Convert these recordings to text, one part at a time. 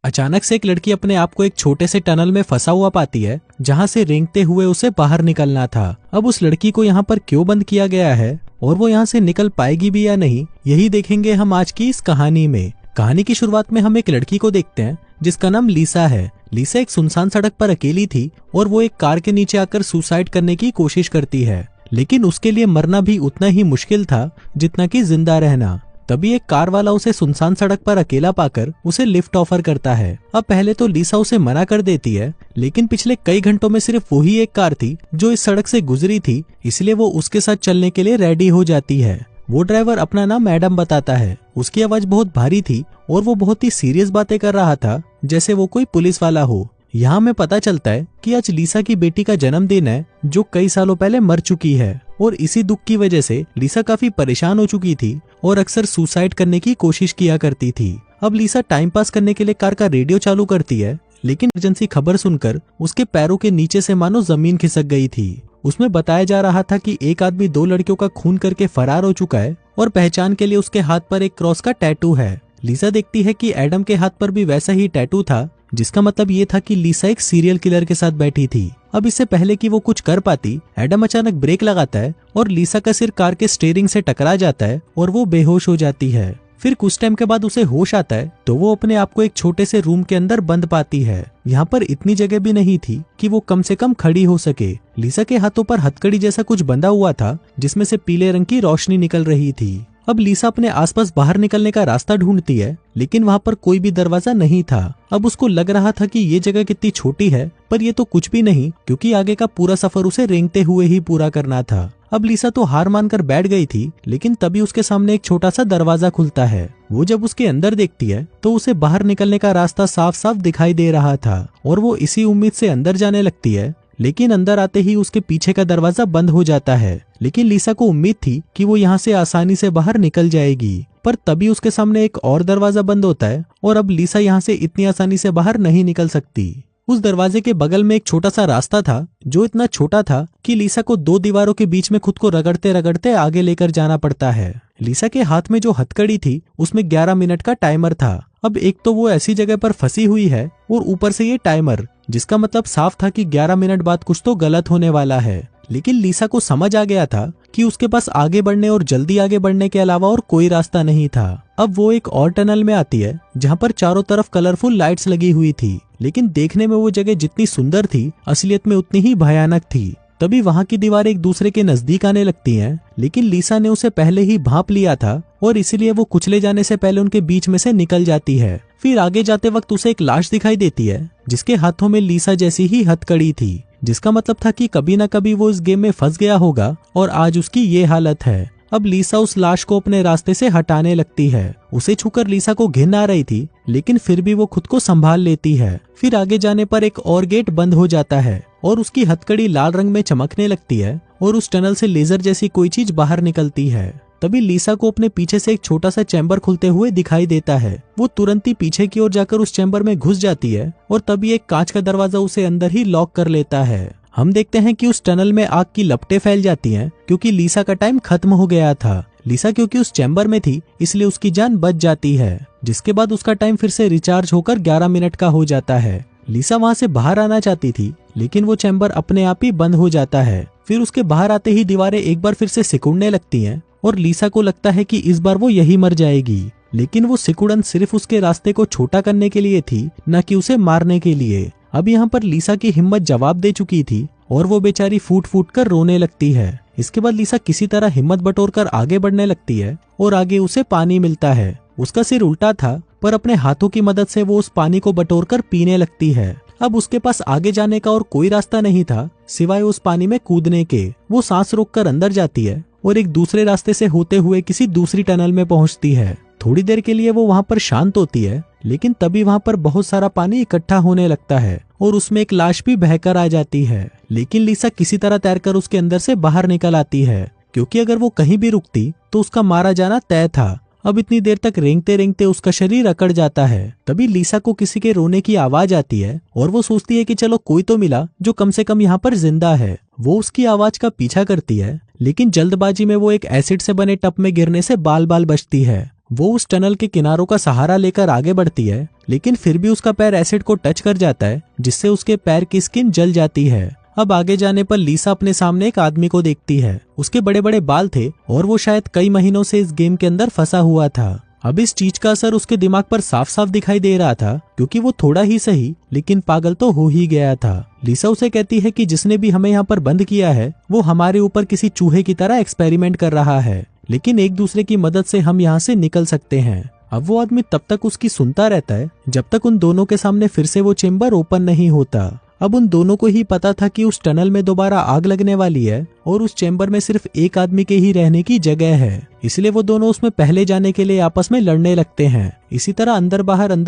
अचानक से एक लड़की अपने आप को एक छोटे से टनल में फंसा हुआ पाती है, जहां से रेंगते हुए उसे बाहर निकलना था। अब उस लड़की को यहाँ पर क्यों बंद किया गया है और वो यहाँ से निकल पाएगी भी या नहीं, यही देखेंगे हम आज की इस कहानी में। कहानी की शुरुआत में हम एक लड़की को देखते हैं जिसका नाम लीसा है। लीसा एक सुनसान सड़क पर अकेली थी और वो एक कार के नीचे आकर सुसाइड करने की कोशिश करती है, लेकिन उसके लिए मरना भी उतना ही मुश्किल था जितना कि जिंदा रहना। तभी एक कार वाला उसे सुनसान सड़क पर अकेला पाकर उसे लिफ्ट ऑफर करता है। अब पहले तो लीसा उसे मना कर देती है, लेकिन पिछले कई घंटों में सिर्फ वही एक कार थी जो इस सड़क से गुजरी थी, इसलिए वो उसके साथ चलने के लिए रेडी हो जाती है। वो ड्राइवर अपना नाम एडम बताता है। उसकी आवाज बहुत भारी थी और वो बहुत ही सीरियस बातें कर रहा था, जैसे वो कोई पुलिस वाला हो। यहाँ में पता चलता है कि आज लीसा की बेटी का जन्मदिन है जो कई सालों पहले मर चुकी है, और इसी दुख की वजह से लीसा काफी परेशान हो चुकी थी और अक्सर सुसाइड करने की कोशिश किया करती थी। अब लीसा टाइम पास करने के लिए कार का रेडियो चालू करती है, लेकिन इमरजेंसी खबर सुनकर उसके पैरों के नीचे से मानो जमीन खिसक गई थी। उसमें बताया जा रहा था कि एक आदमी 2 लड़कियों का खून करके फरार हो चुका है और पहचान के लिए उसके हाथ पर एक क्रॉस का टैटू है। लीसा देखती है कि एडम के हाथ पर भी वैसा ही टैटू था, जिसका मतलब ये था कि लीसा एक सीरियल किलर के साथ बैठी थी। अब इससे पहले कि वो कुछ कर पाती, एडम अचानक ब्रेक लगाता है और लीसा का सिर कार के स्टीयरिंग से टकरा जाता है और वो बेहोश हो जाती है। फिर कुछ टाइम के बाद उसे होश आता है तो वो अपने आप को एक छोटे से रूम के अंदर बंद पाती है। यहाँ पर इतनी जगह भी नहीं थी कि वो कम से कम खड़ी हो सके। लीसा के हाथों पर हथकड़ी जैसा कुछ बंधा हुआ था, जिसमें से पीले रंग की रोशनी निकल रही थी। अब लीसा अपने आसपास बाहर निकलने का रास्ता ढूंढती है, लेकिन वहाँ पर कोई भी दरवाजा नहीं था। अब उसको लग रहा था कि ये जगह कितनी छोटी है, पर ये तो कुछ भी नहीं, क्योंकि आगे का पूरा सफर उसे रेंगते हुए ही पूरा करना था। अब लीसा तो हार मानकर बैठ गई थी, लेकिन तभी उसके सामने एक छोटा सा दरवाजा खुलता है। वो जब उसके अंदर देखती है तो उसे बाहर निकलने का रास्ता साफ साफ दिखाई दे रहा था, और वो इसी उम्मीद से अंदर जाने लगती है। लेकिन अंदर आते ही उसके पीछे का दरवाजा बंद हो जाता है। लेकिन लीसा को उम्मीद थी कि वो यहाँ से आसानी से बाहर निकल जाएगी, पर तभी उसके सामने एक और दरवाजा बंद होता है और अब लीसा यहाँ से इतनी आसानी से बाहर नहीं निकल सकती। उस दरवाजे के बगल में एक छोटा सा रास्ता था, जो इतना छोटा था कि लीसा को 2 दीवारों के बीच में खुद को रगड़ते रगड़ते आगे लेकर जाना पड़ता है। लीसा के हाथ में जो हथकड़ी थी उसमें 11 मिनट का टाइमर था। अब एक तो वो ऐसी जगह पर फंसी हुई है और ऊपर से ये टाइमर, जिसका मतलब साफ था कि 11 मिनट बाद कुछ तो गलत होने वाला है। लेकिन लीसा को समझ आ गया था कि उसके पास आगे बढ़ने और जल्दी आगे बढ़ने के अलावा और कोई रास्ता नहीं था। अब वो एक और टनल में आती है जहाँ पर चारों तरफ कलरफुल लाइट्स लगी हुई थी, लेकिन देखने में वो जगह जितनी सुंदर थी, असलियत में उतनी ही भयानक थी। तभी वहाँ की दीवारें एक दूसरे के नजदीक आने लगती हैं, लेकिन लीसा ने उसे पहले ही भांप लिया था और इसीलिए वो कुचले जाने से पहले उनके बीच में से निकल जाती है। फिर आगे जाते वक्त उसे एक लाश दिखाई देती है जिसके हाथों में लीसा जैसी ही हथकड़ी थी, जिसका मतलब था कि कभी ना कभी वो इस गेम में फंस गया होगा और आज उसकी ये हालत है। अब लीसा उस लाश को अपने रास्ते से हटाने लगती है। उसे छूकर लीसा को घिन आ रही थी, लेकिन फिर भी वो खुद को संभाल लेती है। फिर आगे जाने पर एक और गेट बंद हो जाता है और उसकी हथकड़ी लाल रंग में चमकने लगती है और उस टनल से लेजर जैसी कोई चीज बाहर निकलती है। तभी लीसा को अपने पीछे से एक छोटा सा चैम्बर खुलते हुए दिखाई देता है। वो तुरंत ही पीछे की ओर जाकर उस चैम्बर में घुस जाती है और तभी एक कांच का दरवाजा उसे अंदर ही लॉक कर लेता है। हम देखते हैं कि उस टनल में आग की लपटें फैल जाती हैं, क्योंकि लीसा का टाइम खत्म हो गया था। लीसा क्योंकि उस चैम्बर में थी, इसलिए उसकी जान बच जाती है, जिसके बाद उसका टाइम फिर से रिचार्ज होकर 11 मिनट का हो जाता है। लीसा वहां से बाहर आना चाहती थी, लेकिन वो चैम्बर अपने आप ही बंद हो जाता है। फिर उसके बाहर आते ही दीवारें एक बार फिर से सिकुड़ने लगती हैं और लीसा को लगता है कि इस बार वो यही मर जाएगी। लेकिन वो सिकुड़न सिर्फ उसके रास्ते को छोटा करने के लिए थी, न कि उसे मारने के लिए। अब यहाँ पर लीसा की हिम्मत जवाब दे चुकी थी और वो बेचारी फूट फूट कर रोने लगती है। इसके बाद लीसा किसी तरह हिम्मत बटोरकर आगे बढ़ने लगती है और आगे उसे पानी मिलता है। उसका सिर उल्टा था, पर अपने हाथों की मदद से वो उस पानी को बटोरकर पीने लगती है। अब उसके पास आगे जाने का और कोई रास्ता नहीं था सिवाय उस पानी में कूदने के। वो सांस रोककर अंदर जाती है और एक दूसरे रास्ते से होते हुए किसी दूसरी टनल में पहुंचती है। थोड़ी देर के लिए वो वहां पर शांत होती है, लेकिन तभी वहां पर बहुत सारा पानी इकट्ठा होने लगता है और उसमें एक लाश भी बहकर आ जाती है। लेकिन लीसा किसी तरह तैरकर उसके अंदर से बाहर निकल आती है, क्योंकि अगर वो कहीं भी रुकती तो उसका मारा जाना तय था। अब इतनी देर तक रेंगते रेंगते उसका शरीर अकड़ जाता है। तभी लीसा को किसी के रोने की आवाज आती है और वो सोचती है कि चलो कोई तो मिला जो कम से कम यहाँ पर जिंदा है। वो उसकी आवाज का पीछा करती है, लेकिन जल्दबाजी में वो एक एसिड से बने टब में गिरने से बाल बाल बचती है वो उस टनल के किनारों का सहारा लेकर आगे बढ़ती है, लेकिन फिर भी उसका पैर एसिड को टच कर जाता है, जिससे उसके पैर की स्किन जल जाती है। अब आगे जाने पर लीसा अपने सामने एक आदमी को देखती है। उसके बड़े बड़े बाल थे और वो शायद कई महीनों से इस गेम के अंदर फंसा हुआ था। अब इस चीज का असर उसके दिमाग पर साफ साफ दिखाई दे रहा था, क्योंकि वो थोड़ा ही सही लेकिन पागल तो हो ही गया था। लीसा उसे कहती है कि जिसने भी हमें यहाँ पर बंद किया है वो हमारे ऊपर किसी चूहे की तरह एक्सपेरिमेंट कर रहा है, लेकिन एक दूसरे की मदद से हम यहाँ से निकल सकते हैं। अब वो आदमी तब तक उसकी सुनता रहता है जब तक उन दोनों के सामने फिर से वो चेम्बर ओपन नहीं होता। अब उन दोनों को ही पता था कि उस टनल में दोबारा आग लगने वाली है और उस चेम्बर में सिर्फ एक आदमी के ही रहने की जगह है, इसलिए वो दोनों उसमें पहले जाने के लिए आपस में लड़ने लगते हैं। इसी तरह अंदर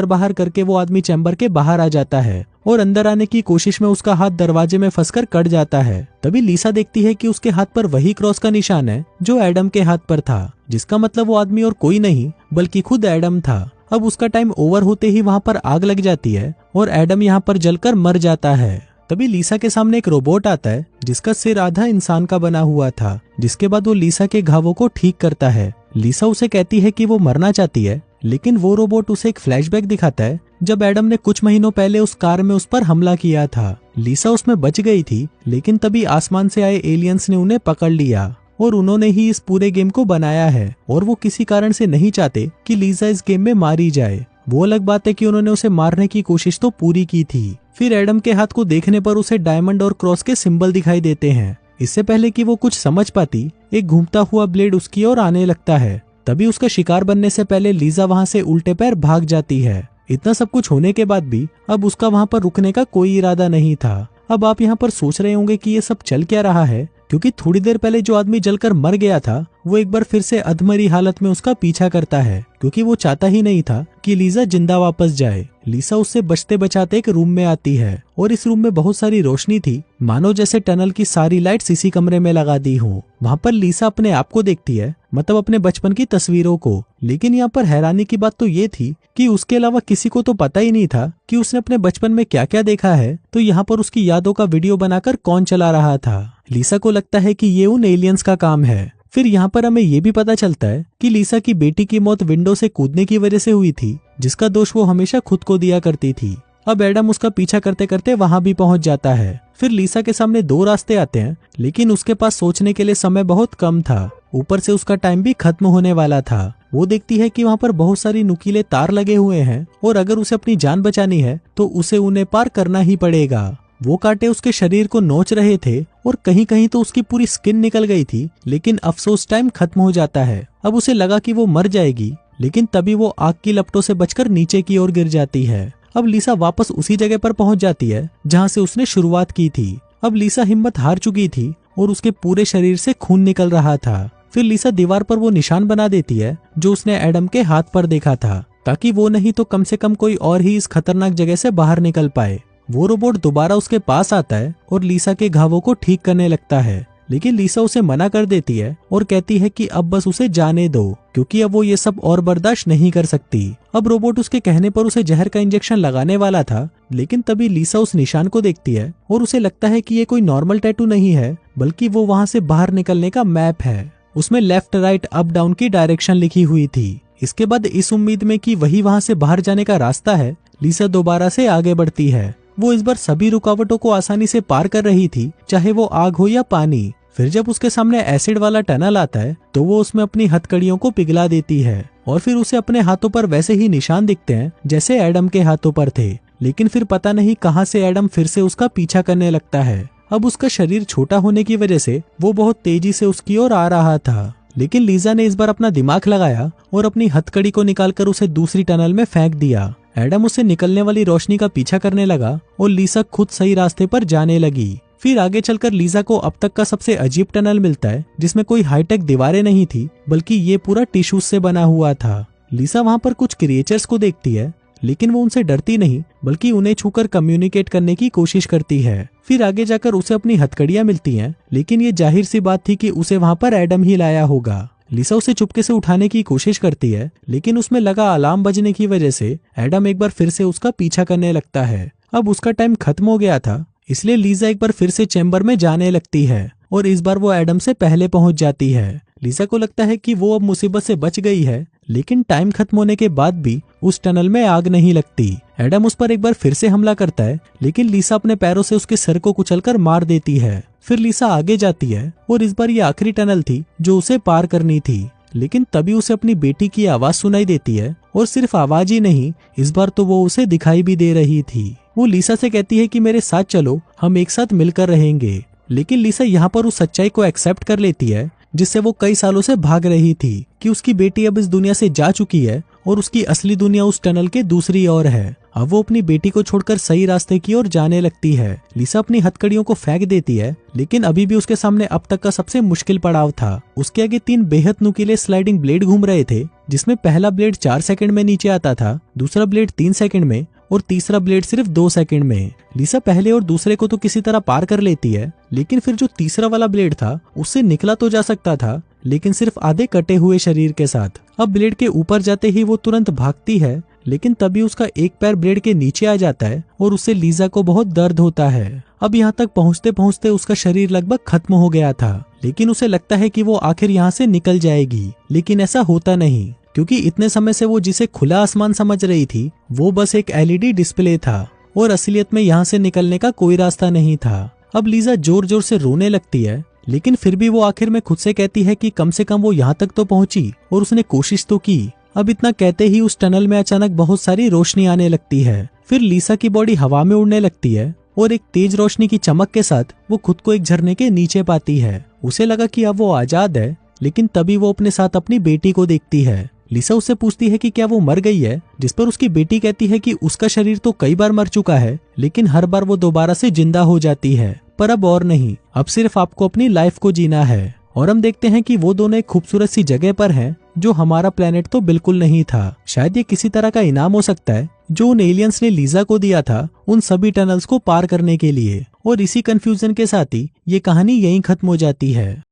बाहर करके वो आदमी चेम्बर के बाहर आ जाता है और अंदर आने की कोशिश में उसका हाथ दरवाजे में फंसकर कट जाता है। तभी लीसा देखती है कि उसके हाथ पर वही क्रॉस का निशान है जो एडम के हाथ पर था, जिसका मतलब वो आदमी और कोई नहीं बल्कि खुद एडम था। अब उसका टाइम ओवर होते ही वहाँ पर आग लग जाती है और एडम यहाँ पर जलकर मर जाता है। तभी लीसा के सामने एक रोबोट आता है जिसका सिर आधा इंसान का बना हुआ था, जिसके बाद वो लीसा के घावों को ठीक करता है। लीसा उसे कहती है कि वो मरना चाहती है, लेकिन वो रोबोट उसे एक फ्लैशबैक दिखाता है जब एडम ने कुछ महीनों पहले उस कार में उस पर हमला किया था। लीसा उसमें बच गई थी, लेकिन तभी आसमान से आए एलियंस ने उन्हें पकड़ लिया और उन्होंने ही इस पूरे गेम को बनाया है और वो किसी कारण से नहीं चाहते कि लीसा इस गेम में मारी जाए। वो अलग बात है कि उन्होंने उसे मारने की कोशिश तो पूरी की थी। फिर एडम के हाथ को देखने पर उसे डायमंड और क्रॉस के सिंबल दिखाई देते हैं। इससे पहले कि वो कुछ समझ पाती, एक घूमता हुआ ब्लेड उसकी ओर आने लगता है। तभी उसका शिकार बनने से पहले लीजा वहां से उल्टे पैर भाग जाती है। इतना सब कुछ होने के बाद भी अब उसका वहां पर रुकने का कोई इरादा नहीं था। अब आप यहाँ पर सोच रहे होंगे कि ये सब चल क्या रहा है, क्योंकि थोड़ी देर पहले जो आदमी जलकर मर गया था वो एक बार फिर से अधमरी हालत में उसका पीछा करता है, क्योंकि वो चाहता ही नहीं था कि लीजा जिंदा वापस जाए। लीसा उससे बचते बचाते एक रूम में आती है और इस रूम में बहुत सारी रोशनी थी, मानो जैसे टनल की सारी लाइट्स इसी कमरे में लगा दी हो। वहाँ पर लीसा अपने आप को देखती है, मतलब अपने बचपन की तस्वीरों को। लेकिन यहाँ पर हैरानी की बात तो ये थी कि उसके अलावा किसी को तो पता ही नहीं था कि उसने अपने बचपन में क्या क्या देखा है, तो यहाँ पर उसकी यादों का वीडियो बनाकर कौन चला रहा था। लीसा को लगता है कि ये उन एलियंस का काम है। फिर यहाँ पर हमें ये भी पता चलता है कि लीसा की बेटी की मौत विंडो से कूदने की वजह से हुई थी, जिसका दोष वो हमेशा खुद को दिया करती थी। अब एडम उसका पीछा करते करते वहां भी पहुंच जाता है। फिर लीसा के सामने दो रास्ते आते हैं, लेकिन उसके पास सोचने के लिए समय बहुत कम था। ऊपर से उसका टाइम भी खत्म होने वाला था। वो देखती है कि वहाँ पर बहुत सारी नुकीले तार लगे हुए हैं और अगर उसे अपनी जान बचानी है तो उसे उन्हें पार करना ही पड़ेगा। वो कांटे उसके शरीर को नोच रहे थे और कहीं कहीं तो उसकी पूरी स्किन निकल गई थी, लेकिन अफसोस टाइम खत्म हो जाता है। अब उसे लगा कि वो मर जाएगी, लेकिन तभी वो आग की लपटों से बचकर नीचे की ओर गिर जाती है। अब लीसा वापस उसी जगह पर पहुंच जाती है जहां से उसने शुरुआत की थी। अब लीसा हिम्मत हार चुकी थी और उसके पूरे शरीर से खून निकल रहा था। फिर लीसा दीवार पर वो निशान बना देती है जो उसने एडम के हाथ पर देखा था, ताकि वो नहीं तो कम से कम कोई और ही इस खतरनाक जगह से बाहर निकल पाए। वो रोबोट दोबारा उसके पास आता है और लीसा के घावों को ठीक करने लगता है, लेकिन लीसा उसे मना कर देती है और कहती है कि अब बस उसे जाने दो, क्योंकि अब वो ये सब और बर्दाश्त नहीं कर सकती। अब रोबोट उसके कहने पर उसे जहर का इंजेक्शन लगाने वाला था, लेकिन तभी लीसा उस निशान को देखती है और उसे लगता है कि ये कोई नॉर्मल टैटू नहीं है, बल्कि वो वहाँ से बाहर निकलने का मैप है। उसमें लेफ्ट राइट अप डाउन की डायरेक्शन लिखी हुई थी। इसके बाद इस उम्मीद में कि वही वहाँ से बाहर जाने का रास्ता है, लीसा दोबारा से आगे बढ़ती है। वो इस बार सभी रुकावटों को आसानी से पार कर रही थी, चाहे वो आग हो या पानी। फिर जब उसके सामने एसिड वाला टनल आता है तो वो उसमें अपनी हथकड़ियों को पिघला देती है और फिर उसे अपने हाथों पर वैसे ही निशान दिखते हैं जैसे एडम के हाथों पर थे। लेकिन फिर पता नहीं कहां से एडम फिर से उसका पीछा करने लगता है। अब उसका शरीर छोटा होने की वजह से वो बहुत तेजी से उसकी ओर आ रहा था, लेकिन लीजा ने इस बार अपना दिमाग लगाया और अपनी हथकड़ी को निकालकर उसे दूसरी टनल में फेंक दिया। एडम उसे निकलने वाली रोशनी का पीछा करने लगा और लीसा खुद सही रास्ते पर जाने लगी। फिर आगे चलकर लीजा को अब तक का सबसे अजीब टनल मिलता है, जिसमें कोई हाईटेक दीवारें नहीं थी, बल्कि ये पूरा टिश्यूज से बना हुआ था। लीसा वहाँ पर कुछ क्रिएचर्स को देखती है, लेकिन वो उनसे डरती नहीं, बल्कि उन्हें छूकर कम्युनिकेट करने की कोशिश करती है। फिर आगे जाकर उसे अपनी हथकड़ियां मिलती हैं, लेकिन ये जाहिर सी बात थी कि उसे वहाँ पर एडम ही लाया होगा। लीसा उसे चुपके से उठाने की कोशिश करती है, लेकिन उसमें लगा अलार्म बजने की वजह से एडम एक बार फिर से उसका पीछा करने लगता है। अब उसका टाइम खत्म हो गया था, इसलिए लीजा एक बार फिर से चैम्बर में जाने लगती है और इस बार वो एडम से पहले पहुंच जाती है। लीजा को लगता है कि वो अब मुसीबत से बच गई है, लेकिन टाइम खत्म होने के बाद भी उस टनल में आग नहीं लगती। एडम उस पर एक बार फिर से हमला करता है, लेकिन लीसा अपने पैरों से उसके सिर को कुचलकर मार देती है। फिर लीसा आगे जाती है और इस बार ये आखिरी टनल थी जो उसे पार करनी थी। लेकिन तभी उसे अपनी बेटी की आवाज सुनाई देती है, और सिर्फ आवाज ही नहीं, इस बार तो वो उसे दिखाई भी दे रही थी। वो लीसा से कहती है कि मेरे साथ चलो, हम एक साथ मिलकर रहेंगे। लेकिन लीसा यहाँ पर उस सच्चाई को एक्सेप्ट कर लेती है जिससे वो कई सालों से भाग रही थी, कि उसकी बेटी अब इस दुनिया से जा चुकी है और उसकी असली दुनिया उस टनल के दूसरी ओर है। अब वो अपनी बेटी को छोड़कर सही रास्ते की ओर जाने लगती है। लीसा अपनी हथकड़ियों को फेंक देती है, लेकिन अभी भी उसके सामने अब तक का सबसे मुश्किल पड़ाव था। उसके आगे 3 बेहद नुकीले स्लाइडिंग ब्लेड घूम रहे थे, जिसमें पहला ब्लेड 4 सेकंड में नीचे आता था, दूसरा ब्लेड 3 सेकंड में और तीसरा ब्लेड सिर्फ 2 सेकंड में। लीसा पहले और दूसरे को तो किसी तरह पार कर लेती है, लेकिन फिर जो तीसरा वाला ब्लेड था उससे निकला तो जा सकता था, लेकिन सिर्फ आधे कटे हुए शरीर के साथ। अब ब्लेड के ऊपर जाते ही वो तुरंत भागती है, लेकिन तभी उसका एक पैर ब्लेड के नीचे आ जाता है और उससे लीजा को बहुत दर्द होता है। अब यहाँ तक पहुँचते पहुँचते उसका शरीर लगभग खत्म हो गया था, लेकिन उसे लगता है कि वो आखिर यहाँ से निकल जाएगी, लेकिन ऐसा होता नहीं, क्योंकि इतने समय से वो जिसे खुला आसमान समझ रही थी वो बस एक LED डिस्प्ले था और असलियत में यहाँ से निकलने का कोई रास्ता नहीं था। अब लीजा जोर जोर से रोने लगती है, लेकिन फिर भी वो आखिर में खुद से कहती है कि कम से कम वो यहाँ तक तो पहुंची और उसने कोशिश तो की। अब इतना कहते ही उस टनल में अचानक बहुत सारी रोशनी आने लगती है। फिर लीसा की बॉडी हवा में उड़ने लगती है और एक तेज रोशनी की चमक के साथ वो खुद को एक झरने के नीचे पाती है। उसे लगा कि अब वो आजाद है, लेकिन तभी वो अपने साथ अपनी बेटी को देखती है। लीसा उससे पूछती है कि क्या वो मर गई है, जिस पर उसकी बेटी कहती है कि उसका शरीर तो कई बार मर चुका है, लेकिन हर बार वो दोबारा से जिंदा हो जाती है, पर अब और नहीं, अब सिर्फ आपको अपनी लाइफ को जीना है। और हम देखते हैं कि वो दोनों एक खूबसूरत सी जगह पर हैं, जो हमारा प्लेनेट तो बिल्कुल नहीं था। शायद ये किसी तरह का इनाम हो सकता है जो उन एलियंस ने लीजा को दिया था उन सभी टनल्स को पार करने के लिए। और इसी कंफ्यूजन के साथ ही ये कहानी यहीं खत्म हो जाती है।